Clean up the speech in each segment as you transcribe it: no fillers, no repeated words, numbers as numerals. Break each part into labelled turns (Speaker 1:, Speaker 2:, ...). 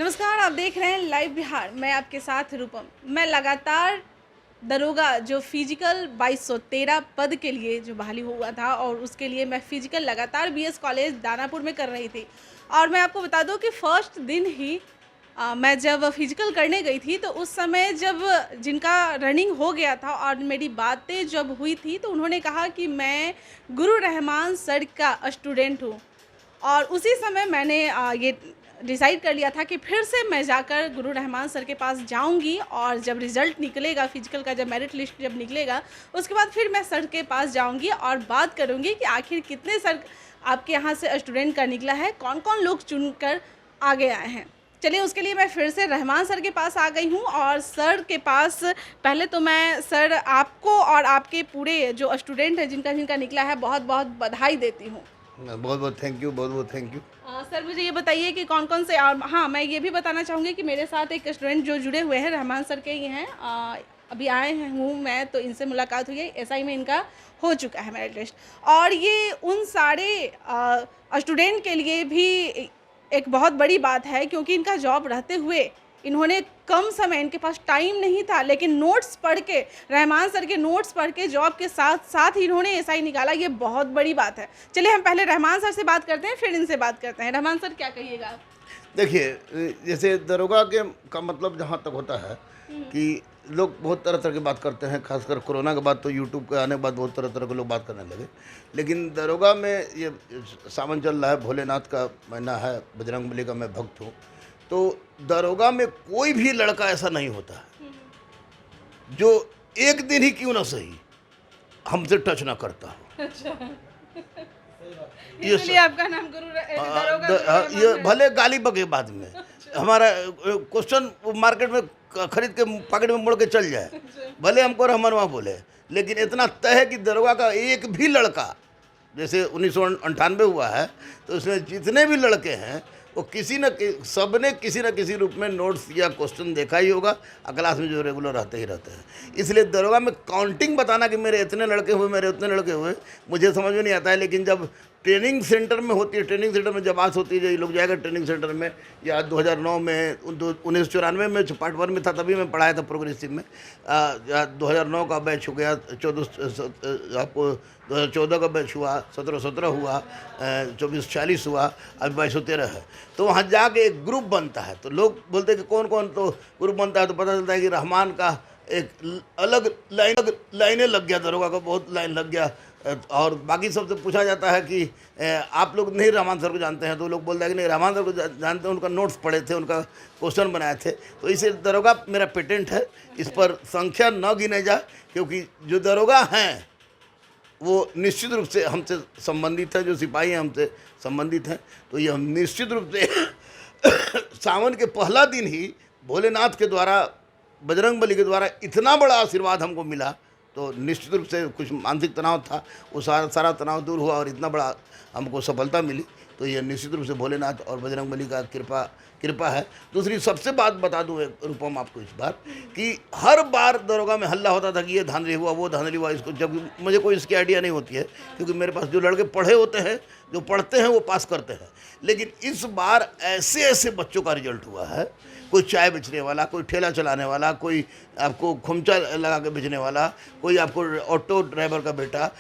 Speaker 1: नमस्कार, आप देख रहे हैं लाइव बिहार। मैं आपके साथ रूपम। मैं लगातार दरोगा जो फिजिकल 2213 पद के लिए जो बहाली हुआ था और उसके लिए मैं फिजिकल लगातार बीएस कॉलेज दानापुर में कर रही थी। और मैं आपको बता दूं कि फर्स्ट दिन ही मैं जब फिजिकल करने गई थी तो उस समय जब जिनका रनिंग हो गया था और मेरी बातें जब हुई थी तो उन्होंने कहा कि मैं गुरु रहमान सर का स्टूडेंट हूँ। और उसी समय मैंने ये डिसाइड कर लिया था कि फिर से मैं जाकर गुरु रहमान सर के पास जाऊंगी और जब रिज़ल्ट निकलेगा फिजिकल का, जब मेरिट लिस्ट जब निकलेगा, उसके बाद फिर मैं सर के पास जाऊंगी और बात करूंगी कि आखिर कितने सर आपके यहाँ से स्टूडेंट का निकला है, कौन कौन लोग चुनकर आगे आए हैं। चलिए, उसके लिए मैं फिर से रहमान सर के पास आ गई हूँ और सर के पास पहले तो मैं सर आपको और आपके पूरे जो स्टूडेंट हैं जिनका जिनका निकला है बहुत बहुत बधाई देती हूँ।
Speaker 2: बहुत बहुत थैंक यू, बहुत बहुत थैंक यू।
Speaker 1: सर, मुझे ये बताइए कि कौन कौन से, और हाँ, मैं ये भी बताना चाहूँगी कि मेरे साथ एक स्टूडेंट जो जुड़े हुए हैं रहमान सर के ही हैं। अभी आए हैं हूँ मैं, तो इनसे मुलाकात हुई है, एसआई में इनका हो चुका है मेरिट लिस्ट। और ये उन सारे स्टूडेंट के लिए भी एक बहुत बड़ी बात है क्योंकि इनका जॉब रहते हुए इन्होंने कम समय, इनके पास टाइम नहीं था, लेकिन नोट्स पढ़ के, रहमान सर के नोट्स पढ़ के जॉब के साथ साथ इन्होंने एसआई निकाला। ये बहुत बड़ी बात है। चलिए, हम पहले रहमान सर से बात करते हैं, फिर इनसे बात करते हैं। रहमान सर, क्या कहिएगा आप?
Speaker 2: देखिए, जैसे दरोगा के का मतलब जहाँ तक होता है कि लोग बहुत तरह तरह की बात करते हैं, खासकर कोरोना के बाद तो यूट्यूब के आने के बाद बहुत तरह तरह के लोग बात करने लगे। लेकिन दरोगा में ये सावन चल रहा है, भोलेनाथ का महीना है, बजरंगबली का मैं भक्त हूँ। तो दरोगा में कोई भी लड़का ऐसा नहीं होता है जो एक दिन ही क्यों ना सही हमसे टच ना करता हो।
Speaker 1: अच्छा,
Speaker 2: ये
Speaker 1: इसलिए आपका नाम दरोगा
Speaker 2: ये भले गाली बके बाद में हमारा क्वेश्चन मार्केट में खरीद के पॉकेट में मुड़ के चल जाए, भले हमको रहमानुआ बोले, लेकिन इतना तय है कि दरोगा का एक भी लड़का, जैसे 1998 हुआ है तो उसमें जितने भी लड़के हैं वो सब ने किसी न किसी रूप में नोट्स या क्वेश्चन देखा ही होगा, और क्लास में जो रेगुलर रहते ही रहते हैं। इसलिए दरोगा में काउंटिंग बताना कि मेरे इतने लड़के हुए, मेरे उतने लड़के हुए, मुझे समझ में नहीं आता है। लेकिन जब ट्रेनिंग सेंटर में होती है, ट्रेनिंग सेंटर में जब बात होती है, ये लोग जाएगा ट्रेनिंग सेंटर में, या 2009 में, 1994 में पार्ट 1 में था, तभी मैं पढ़ाया था प्रोग्रेसिव में, 2009 का बैच हो गया, 14 आपको 2014 का बैच हुआ, 17 हुआ, 24-40 हुआ, अभी 2213 है। तो वहाँ जाके एक ग्रुप बनता है, तो लोग बोलते हैं कि कौन कौन, तो ग्रुप बनता है तो पता चलता है कि रहमान का एक अलग लाइनें लग गया, दरोगा का बहुत लाइन लग गया। और बाकी सबसे पूछा जाता है कि आप लोग नहीं रहमान सर को जानते हैं, तो लोग बोलते हैं कि नहीं, रहमान सर को जानते हैं, उनका नोट्स पढ़े थे, उनका क्वेश्चन बनाए थे। तो इसे दरोगा मेरा पेटेंट है, इस पर संख्या न गिने जा, क्योंकि जो दरोगा हैं वो निश्चित रूप से हमसे संबंधित हैं, जो सिपाही हैं हमसे संबंधित हैं। तो ये हम निश्चित रूप से सावन के पहला दिन ही भोलेनाथ के द्वारा, बजरंगबली के द्वारा इतना बड़ा आशीर्वाद हमको मिला, तो निश्चित रूप से कुछ मानसिक तनाव था, वो सारा तनाव दूर हुआ और इतना बड़ा हमको सफलता मिली। तो ये निश्चित रूप से भोलेनाथ और बजरंगबली का कृपा है। दूसरी सबसे बात बता दूँ रूपम आपको इस बार, कि हर बार दरोगा में हल्ला होता था कि ये धांधली हुआ, वो धांधली हुआ, इसको, जब मुझे कोई इसकी आइडिया नहीं होती है, क्योंकि मेरे पास जो लड़के पढ़े होते हैं, जो पढ़ते हैं वो पास करते हैं। लेकिन इस बार ऐसे ऐसे बच्चों का रिजल्ट हुआ है, कोई चाय बेचने वाला, कोई ठेला चलाने वाला, कोई आपको खुमचा लगा के बेचने वाला, कोई आपको ऑटो ड्राइवर का बेटा,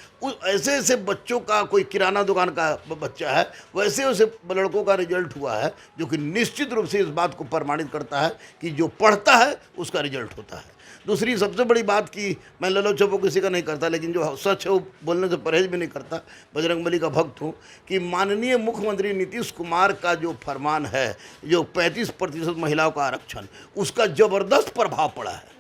Speaker 2: ऐसे ऐसे बच्चों का, कोई किराना दुकान का बच्चा है, वैसे वैसे लड़कों का रिजल्ट हुआ है, जो कि निश्चित रूप से इस बात को प्रमाणित करता है कि जो पढ़ता है उसका रिजल्ट होता है। दूसरी सबसे बड़ी बात कि मैं ललो छपो किसी का नहीं करता, लेकिन जो सच है वो बोलने से परहेज भी नहीं करता, बजरंगबली का भक्त हूँ, कि माननीय मुख्यमंत्री नीतीश कुमार का जो फरमान है, जो 35% महिलाओं का आरक्षण, उसका ज़बरदस्त प्रभाव पड़ा है।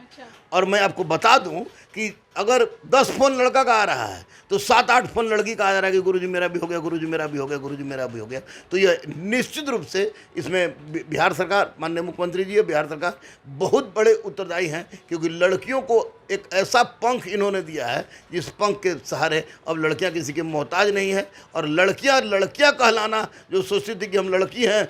Speaker 2: और मैं आपको बता दूं कि अगर 10 फोन लड़का का आ रहा है तो 7-8 फोन लड़की का आ रहा है कि गुरुजी मेरा भी हो गया, गुरुजी मेरा भी हो गया, गुरुजी मेरा भी हो गया। तो यह निश्चित रूप से इसमें बिहार सरकार, माननीय मुख्यमंत्री जी, बिहार सरकार बहुत बड़े उत्तरदायी हैं, क्योंकि लड़कियों को एक ऐसा पंख इन्होंने दिया है जिस पंख के सहारे अब लड़कियां किसी के मोहताज नहीं है। और लड़कियां कहलाना, जो सोचती थी कि हम लड़की हैं,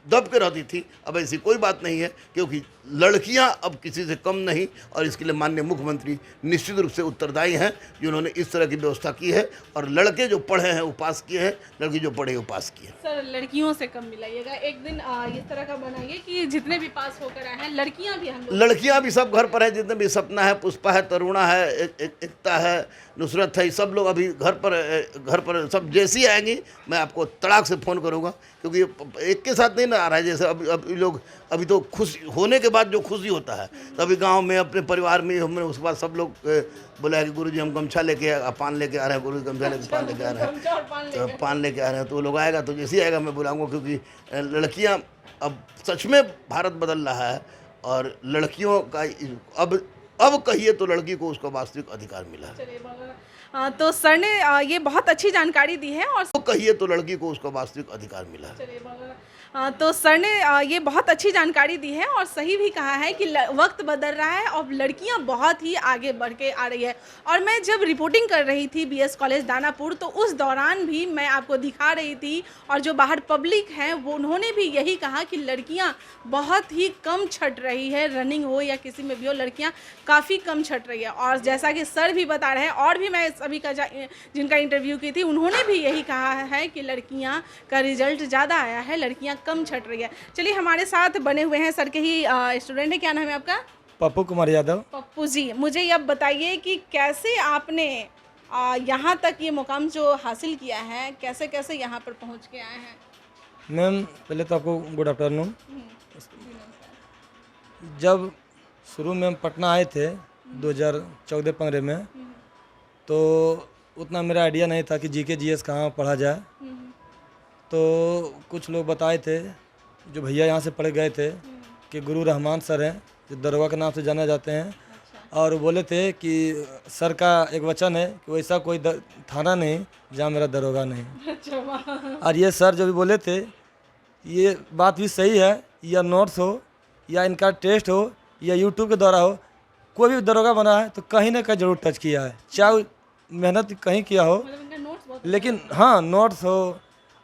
Speaker 2: दब के रहती थी, अब ऐसी कोई बात नहीं है, क्योंकि लड़कियां अब किसी से कम नहीं, और इसके लिए माननीय मुख्यमंत्री निश्चित रूप से उत्तरदायी हैं, जिन्होंने इस तरह की व्यवस्था की है। और लड़के जो पढ़े हैं वो पास किए हैं, लड़की जो पढ़े वो पास किए हैं।
Speaker 1: सर लड़कियों से कम मिलाइएगा, एक दिन इस तरह का बनाइए कि जितने भी पास होकर आए हैं लड़कियां भी हम लोग।
Speaker 2: लड़कियां भी सब घर पर हैं, जितने भी सपना है, पुष्पा है, तरुणा है, एकता है, नुसरत है, सब लोग अभी घर पर सब जैसी आएंगी मैं आपको तड़ाक से फ़ोन करूंगा, क्योंकि एक के साथ नहीं ना आ रहा है। जैसे अभी लोग अभी तो खुश होने के बाद जो खुशी होता है, तो अभी गाँव में अपने परिवार में हमने उसके बाद सब लोग बोला कि गुरुजी हम गमछा लेके पान लेके आ रहे हैं, गुरुजी गमछा लेके पान लेके आ रहे हैं, तो पान लेके आ रहे हैं। तो वो लोग आएगा तो जैसे ही आएगा मैं बुलाऊंगा, क्योंकि लड़कियां अब सच में भारत बदल रहा है और लड़कियों का अब कहिए तो लड़की को उसका वास्तविक अधिकार मिला है।
Speaker 1: चलिए तो सर ने ये बहुत अच्छी जानकारी दी है और
Speaker 2: तो कहिए तो लड़की को उसका वास्तविक अधिकार मिला है।
Speaker 1: चलिए तो सर ने ये बहुत अच्छी जानकारी दी है और सही भी कहा है कि वक्त बदल रहा है और लड़कियां बहुत ही आगे बढ़ के आ रही है। और मैं जब रिपोर्टिंग कर रही थी बीएस कॉलेज दानापुर, तो उस दौरान भी मैं आपको दिखा रही थी और जो बाहर पब्लिक है वो उन्होंने भी यही कहा कि लड़कियां बहुत ही कम छट रही है, रनिंग हो या किसी में भी हो लड़कियां काफ़ी कम छट रही है। और जैसा कि सर भी बता रहे हैं और भी मैं सभी का जिनका इंटरव्यू की थी उन्होंने भी यही कहा है कि लड़कियां का रिजल्ट ज़्यादा आया है, लड़कियां कम छट रही है। चलिए हमारे साथ बने हुए हैं सर के ही स्टूडेंट है, क्या नाम है आपका?
Speaker 3: पप्पू कुमार यादव।
Speaker 1: पप्पू जी, मुझे ये अब बताइए कि कैसे आपने यहाँ तक ये मुकाम जो हासिल किया है, कैसे कैसे यहाँ पर पहुँच के आए हैं?
Speaker 3: मैम पहले तो आपको गुड आफ्टरनून। जब शुरू में हम पटना आए थे 2014-15 में, तो उतना मेरा आइडिया नहीं था कि जीके जीएस कहाँ पढ़ा जाए। तो कुछ लोग बताए थे, जो भैया यहाँ से पढ़ गए थे, कि गुरु रहमान सर हैं जो दरोगा के नाम से जाने जाते हैं। और बोले थे कि सर का एक वचन है कि वैसा कोई थाना नहीं जहाँ मेरा दरोगा नहीं। और ये सर जो भी बोले थे, ये बात भी सही है। या नोट्स हो या इनका टेस्ट हो या यूट्यूब के द्वारा हो, कोई भी दरोगा बना है तो कहीं ना कहीं जरूर टच किया है, चाहे मेहनत कहीं किया हो, लेकिन हाँ नोट्स हो।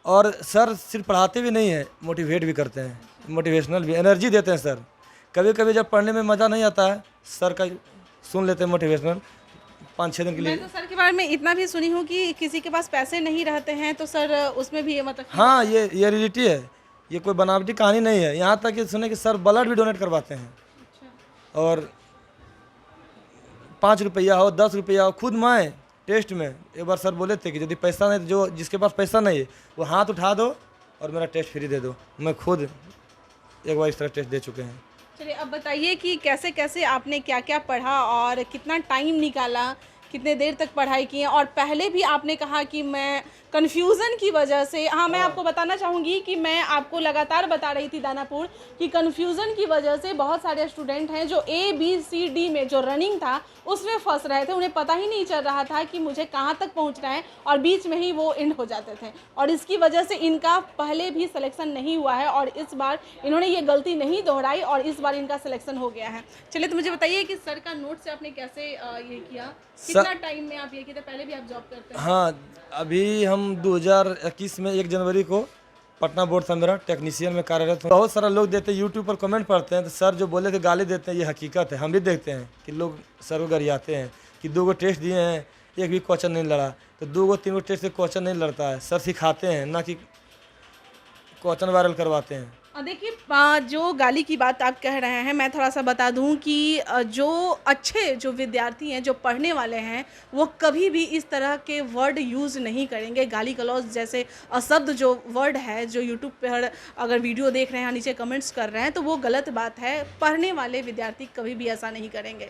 Speaker 3: और सर सिर्फ पढ़ाते भी नहीं है, मोटिवेट भी करते हैं, मोटिवेशनल भी एनर्जी देते हैं सर। कभी कभी जब पढ़ने में मज़ा नहीं आता है, सर का सुन लेते हैं मोटिवेशनल 5-6 दिन के लिए।
Speaker 1: मैं तो सर के बारे में इतना भी सुनी हूँ कि किसी के पास पैसे नहीं रहते हैं तो सर उसमें भी मतलब
Speaker 3: हाँ ये रियलिटी है, ये कोई बनावटी कहानी नहीं है। यहाँ तक कि सुने कि सर ब्लड भी डोनेट करवाते हैं। और 5 रुपया हो 10 रुपया हो, खुद मैं टेस्ट में एक बार सर बोले थे कि यदि पैसा नहीं, जो जिसके पास पैसा नहीं है वो हाथ उठा दो और मेरा टेस्ट फ्री दे दो। मैं खुद एक बार इस तरह टेस्ट दे चुके हैं।
Speaker 1: चलिए अब बताइए कि कैसे कैसे आपने क्या क्या पढ़ा और कितना टाइम निकाला, कितने देर तक पढ़ाई की है। और पहले भी आपने कहा कि मैं कन्फ्यूज़न की वजह से, हाँ मैं आपको बताना चाहूँगी कि मैं आपको लगातार बता रही थी दानापुर कि कन्फ्यूज़न की वजह से बहुत सारे स्टूडेंट हैं जो ABCD में जो रनिंग था उसमें फंस रहे थे, उन्हें पता ही नहीं चल रहा था कि मुझे कहाँ तक पहुँचना है और बीच में ही वो एंड हो जाते थे। और इसकी वजह से इनका पहले भी सिलेक्शन नहीं हुआ है और इस बार इन्होंने ये गलती नहीं दोहराई और इस बार इनका सिलेक्शन हो गया है। चलिए तो मुझे बताइए कि सर का नोट से आपने कैसे ये किया, कितना टाइम में आप ये किया? पहले भी आप जॉब करते हैं?
Speaker 3: हाँ, अभी हम 2021 में 1 जनवरी को पटना बोर्ड था मेरा, टेक्नीशियन में कार्यरत हूँ। बहुत सारा लोग देते हैं, यूट्यूब पर कमेंट पढ़ते हैं, तो सर जो बोले थे गाली देते हैं, ये हकीकत है। हम भी देखते हैं कि लोग सर को गरियाते हैं कि 2 टेस्ट दिए हैं, एक भी क्वेश्चन नहीं लड़ा। तो 2-3 टेस्ट से क्वेश्चन नहीं लड़ता है, सर सिखाते हैं ना कि क्वेश्चन वायरल करवाते हैं।
Speaker 1: देखिए जो गाली की बात आप कह रहे हैं, मैं थोड़ा सा बता दूं कि जो अच्छे जो विद्यार्थी हैं, जो पढ़ने वाले हैं, वो कभी भी इस तरह के वर्ड यूज़ नहीं करेंगे। गाली गलौज जैसे अशब्द जो वर्ड है, जो यूट्यूब पर अगर वीडियो देख रहे हैं, नीचे कमेंट्स कर रहे हैं, तो वो गलत बात है। पढ़ने वाले विद्यार्थी कभी भी ऐसा नहीं करेंगे।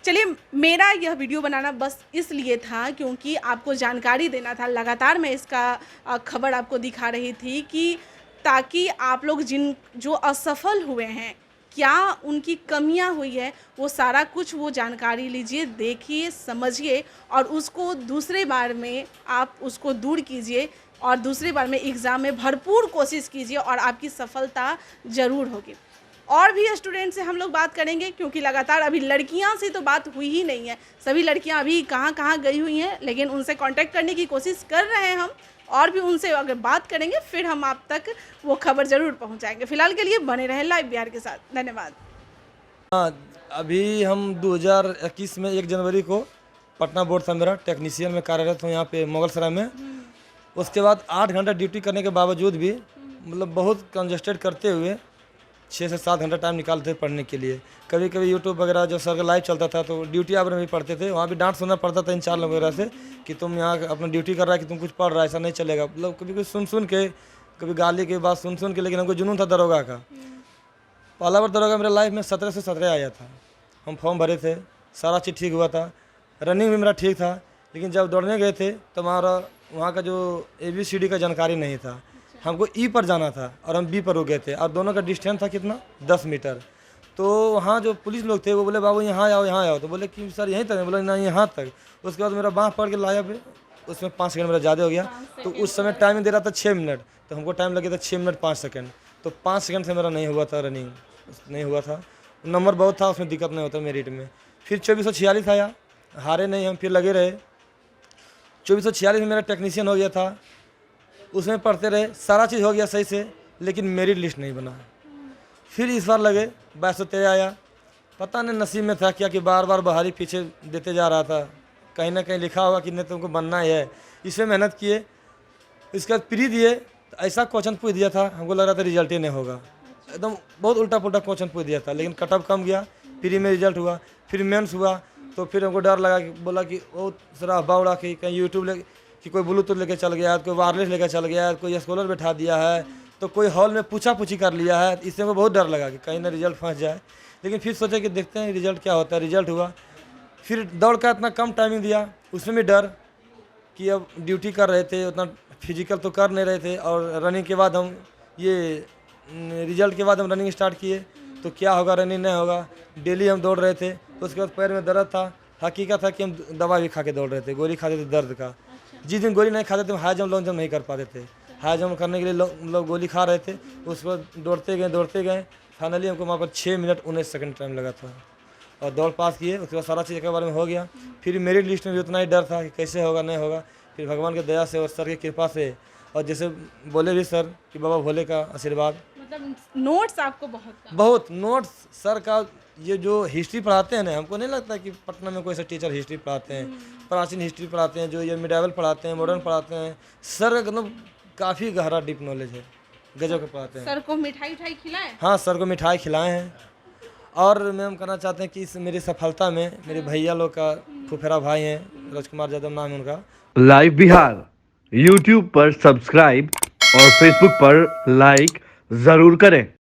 Speaker 1: चलिए मेरा यह वीडियो बनाना बस इसलिए था क्योंकि आपको जानकारी देना था। लगातार मैं इसका खबर आपको दिखा रही थी कि ताकि आप लोग जो असफल हुए हैं, क्या उनकी कमियां हुई है, वो सारा कुछ वो जानकारी लीजिए, देखिए, समझिए और उसको दूसरे बार में आप उसको दूर कीजिए और दूसरी बार में एग्ज़ाम में भरपूर कोशिश कीजिए और आपकी सफलता ज़रूर होगी। और भी स्टूडेंट से हम लोग बात करेंगे क्योंकि लगातार अभी लड़कियां से तो बात हुई ही नहीं है। सभी लड़कियां अभी कहां कहां गई हुई हैं, लेकिन उनसे कांटेक्ट करने की कोशिश कर रहे हैं हम और भी उनसे अगर बात करेंगे फिर हम आप तक वो खबर ज़रूर पहुंचाएंगे। फिलहाल के लिए बने रहें लाइव बिहार के साथ। धन्यवाद।
Speaker 3: हाँ, अभी हम 2021 में 1 जनवरी को पटना बोर्ड था मेरा, टेक्नीशियन में कार्यरत हूँ यहाँ पे मुगलसराय में। उसके बाद 8 घंटा ड्यूटी करने के बावजूद भी मतलब बहुत कंजस्टेड करते हुए 6 से 7 घंटा टाइम निकालते थे पढ़ने के लिए। कभी कभी यूट्यूब वगैरह जो सर का लाइव चलता था तो ड्यूटी आवर में भी पढ़ते थे, वहाँ भी डांट सुनना पड़ता था इंचार्ज वगैरह से कि तुम यहाँ अपना ड्यूटी कर रहा है कि तुम कुछ पढ़ रहा है, ऐसा नहीं चलेगा। मतलब कभी कभी सुन के, कभी गाली के बात सुन के, लेकिन हमको जुनून था दरोगा का। पहला बार दरोगा मेरे लाइफ में 17 से 17 आया था। हम फॉर्म भरे थे, सारा चीज़ ठीक हुआ था, रनिंग भी मेरा ठीक था। लेकिन जब दौड़ने गए थे तो हमारा वहाँ का जो ABCD का जानकारी नहीं था, हमको E पर जाना था और हम B पर रुक गए थे और दोनों का डिस्टेंस था कितना 10 मीटर। तो वहाँ जो पुलिस लोग थे वो बोले बाबू यहाँ आओ यहाँ आओ, तो बोले कि सर यहीं तक, बोले ना यहाँ तक। उसके बाद मेरा बाँह पकड़ के लाया पे, उसमें 5 सेकंड मेरा ज़्यादा हो गया। तो उस समय टाइमिंग दे रहा था 6 मिनट, तो हमको टाइम लगे था 6 मिनट 5 सेकंड। तो 5 सेकंड से मेरा नहीं हुआ था, रनिंग नहीं हुआ था। नंबर बहुत था, उसमें दिक्कत नहीं होता मेरिट में। फिर 2446 आया, हारे नहीं हम, फिर लगे रहे। 2446 में मेरा टेक्नीशियन हो गया था, उसमें पढ़ते रहे, सारा चीज़ हो गया सही से, लेकिन मेरिट लिस्ट नहीं बना। फिर इस बार लगे 2213 आया, पता नहीं नसीब में था क्या कि बार बार बहाली पीछे देते जा रहा था। कहीं ना कहीं लिखा होगा कि नहीं तुमको बनना ही है, इसमें मेहनत किए। इसके बाद प्री दिए, तो ऐसा क्वेश्चन पूछ दिया था हमको लग रहा था रिजल्ट ही नहीं होगा, एकदम बहुत उल्टा पुल्टा क्वेश्चन पूछ दिया था। लेकिन कट ऑफ कम गया, प्री में रिजल्ट हुआ। फिर मेंस हुआ, तो फिर हमको डर लगा कि बोला कि वो सारा अफवाह उड़ा कि कहीं यूट्यूब ले कि कोई ब्लूटूथ लेके चल गया है, कोई वायरलेस लेकर चल गया है, कोई स्कॉलर बैठा दिया है, तो कोई हॉल में पूछा पूछी कर लिया है। इससे हमको बहुत डर लगा कि कहीं ना रिजल्ट फंस जाए। लेकिन फिर सोचे कि देखते हैं रिजल्ट क्या होता है। रिजल्ट हुआ, फिर दौड़ का इतना कम टाइमिंग दिया, उसमें भी डर कि अब ड्यूटी कर रहे थे, उतना फिजिकल तो कर नहीं रहे थे। और रनिंग के बाद हम ये रिजल्ट के बाद हम रनिंग स्टार्ट किए, तो क्या होगा रनिंग नहीं होगा। डेली हम दौड़ रहे थे। उसके बाद पैर में दर्द था, हकीकत था कि हम दवा भी खा के दौड़ रहे थे, गोली खाते थे दर्द का। जिस दिन गोली नहीं खाते थे हाई जंप लॉन्ग जंप नहीं कर पाते थे। हाई जंप करने के लिए लोग गोली खा रहे थे। उसके बाद दौड़ते गए। फाइनली हमको वहाँ पर 6 मिनट 19 सेकंड टाइम लगा था और दौड़ पास किए। उसके बाद सारा चीज़ के बारे में हो गया। फिर मेरिट लिस्ट में भी उतना ही डर था कि कैसे होगा नहीं होगा। फिर भगवान की दया से और सर की कृपा से, और जैसे बोले भी सर कि बाबा भोले का आशीर्वाद,
Speaker 1: मतलब नोट्स आपको
Speaker 3: बहुत नोट्स सर का। ये जो हिस्ट्री पढ़ाते हैं ना, हमको नहीं लगता कि पटना में कोई ऐसा टीचर हिस्ट्री पढ़ाते हैं, प्राचीन हिस्ट्री पढ़ाते हैं, जो ये मिडावल पढ़ाते हैं, मॉडर्न पढ़ाते हैं। सर का मतलब काफ़ी गहरा डीप नॉलेज है, गजब का पढ़ाते हैं।
Speaker 1: सर को मिठाई खिलाएं?
Speaker 3: हाँ, सर को मिठाई खिलाए हैं। और मैम कहना चाहते हैं कि इस मेरी सफलता में मेरे भैया लोग का फुफेरा भाई हैं, राजकुमार यादव नाम है उनका।
Speaker 4: लाइव बिहार यूट्यूब पर सब्सक्राइब और फेसबुक पर लाइक ज़रूर करें।